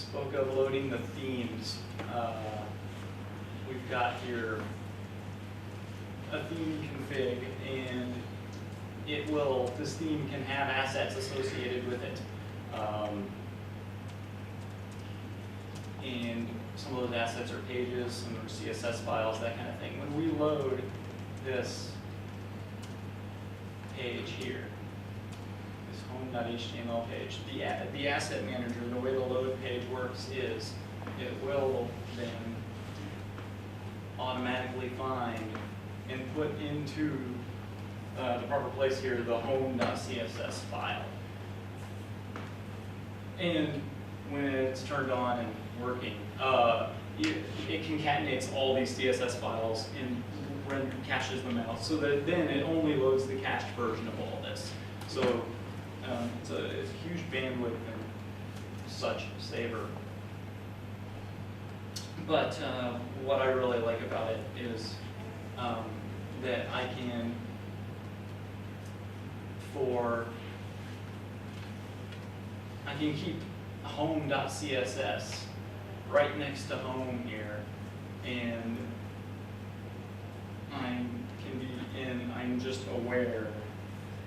spoke of loading the themes. We've got here a theme config, and this theme can have assets associated with it. And some of those assets are pages, some are CSS files, that kind of thing. When we load this page here, this home.html page, the asset manager, the way the load page works is it will then automatically find and put into the proper place here the home.css file. And when it's turned on and working, it concatenates all these CSS files and caches them out, so that then it only loads the cached version of all this. So it's a huge bandwidth and such saver. But what I really like about it is that I can, keep home.css right next to home here, and I'm just aware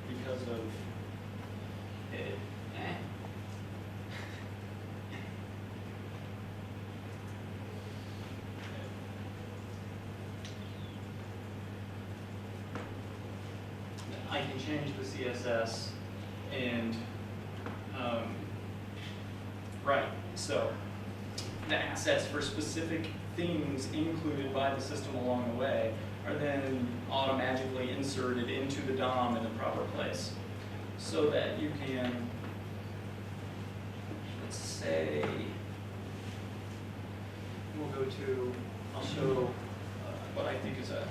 because of it. I can change the CSS and right, so the assets for specific things included by the system along the way are then automatically inserted into the DOM in the proper place, so that you can, let's say, I'll show what I think is a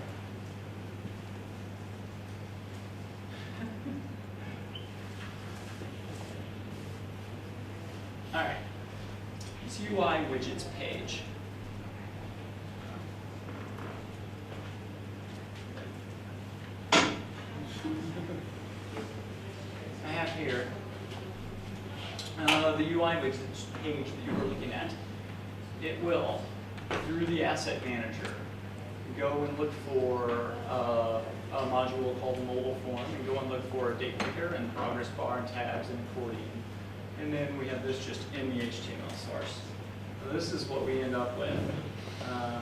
all right, it's UI widgets page. I have here the UI widgets page that you were looking at. It will, through the asset manager, go and look for a module called mobile form, and go and look for a date picker and progress bar and tabs and accordion. And then we have this just in the HTML source. So this is what we end up with. A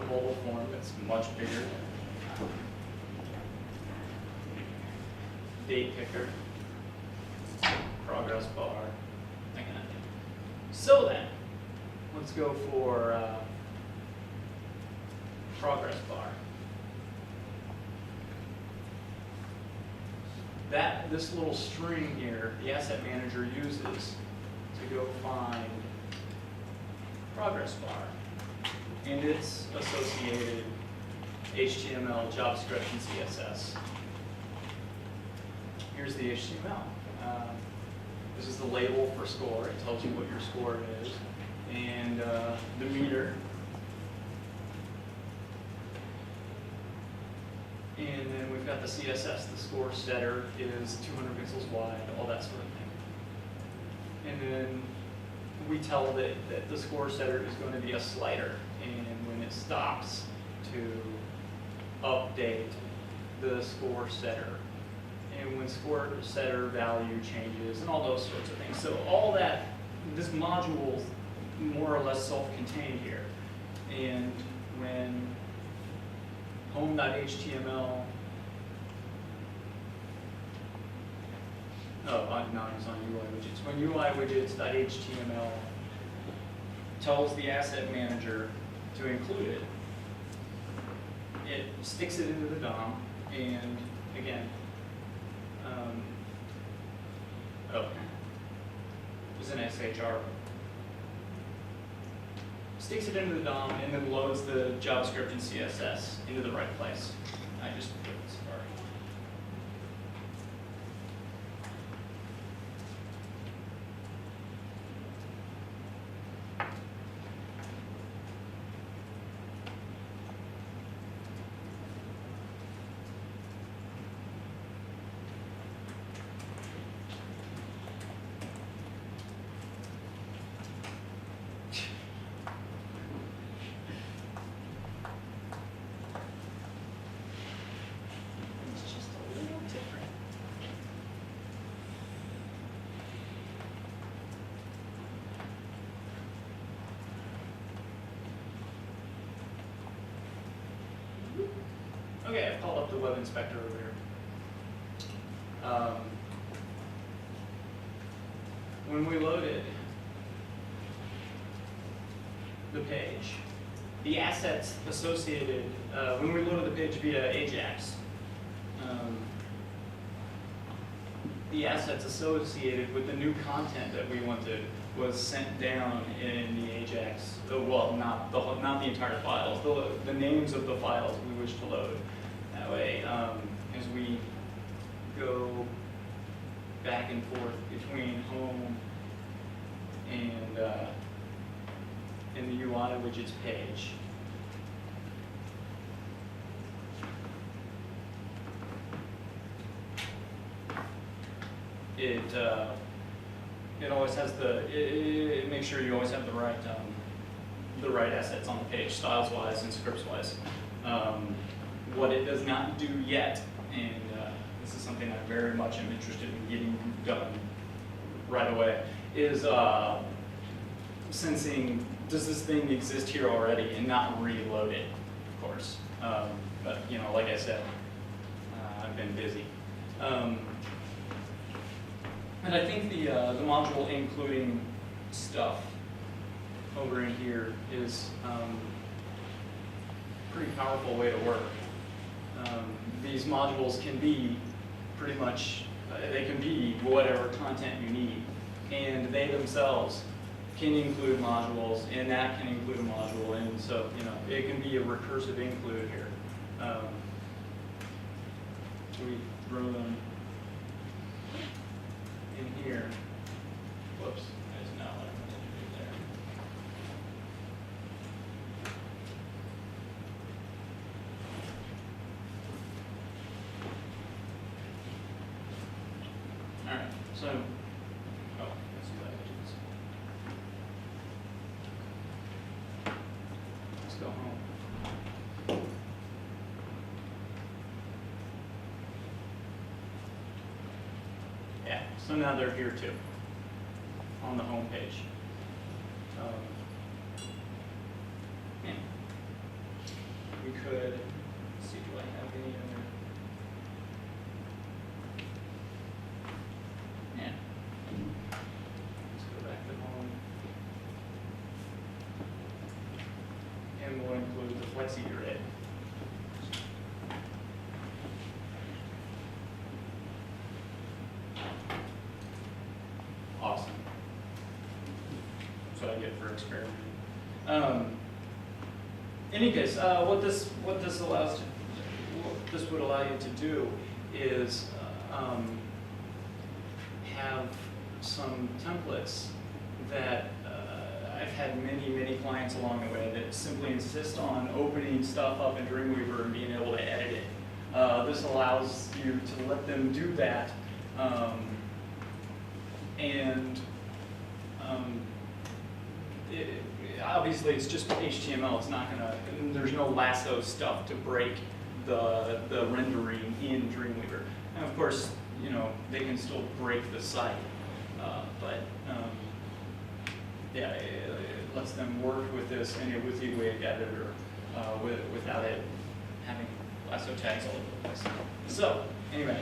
mobile form that's much bigger. Date picker, progress bar, that kind of thing. So then, let's go for progress bar. This little string here, the asset manager uses to go find progress bar and its associated HTML, JavaScript, and CSS. Here's the HTML. This is the label for score. It tells you what your score is, and the meter. And then we've got the CSS. The score setter is 200 pixels wide, all that sort of thing. And then we tell that the score setter is going to be a slider, and when it stops to update the score setter, and when score setter value changes, and all those sorts of things. So all that, this module is more or less self-contained here. And when home.html, no, it's on UI widgets. When UI widgets.html tells the asset manager to include it, it sticks it into the DOM, and again, there's an SHR. Sticks it into the DOM and then loads the JavaScript and CSS into the right place. I just put this part. Okay, I've called up the web inspector over here. When we loaded the page, the assets associated, when we loaded the page via Ajax, the assets associated with the new content that we wanted was sent down in the Ajax, well, not the entire files, the names of the files we wish to load. That way, as we go back and forth between home and the UI widgets page, it always has it makes sure you always have the right assets on the page, styles wise and scripts wise. What it does not do yet, and this is something I very much am interested in getting done right away, is sensing, does this thing exist here already, and not reload it, of course. But you know, like I said, I've been busy. And I think the module including stuff over in here is a pretty powerful way to work. These modules can be pretty much, they can be whatever content you need. And they themselves can include modules, and that can include a module. And so, you know, it can be a recursive include here. We throw them in here. Whoops, that is not what I wanted to do there. All right, so, oh, let's do that. Let's go home. Yeah, so now they're here too, on the home page. Yeah. We could, let's see, do I have any other? Yeah. Let's go back to home. And we'll include the flexi grid. Awesome. That's what I get for experimenting. In any case, what this would allow you to do is have some templates that I've had many clients along the way that simply insist on opening stuff up in Dreamweaver and being able to edit it. This allows you to let them do that. Obviously, it's just HTML. It's not gonna. There's no Lasso stuff to break the rendering in Dreamweaver. And of course, you know, they can still break the site, but yeah, it lets them work with this in a WYSIWYG editor without it having Lasso tags all over the place. So anyway.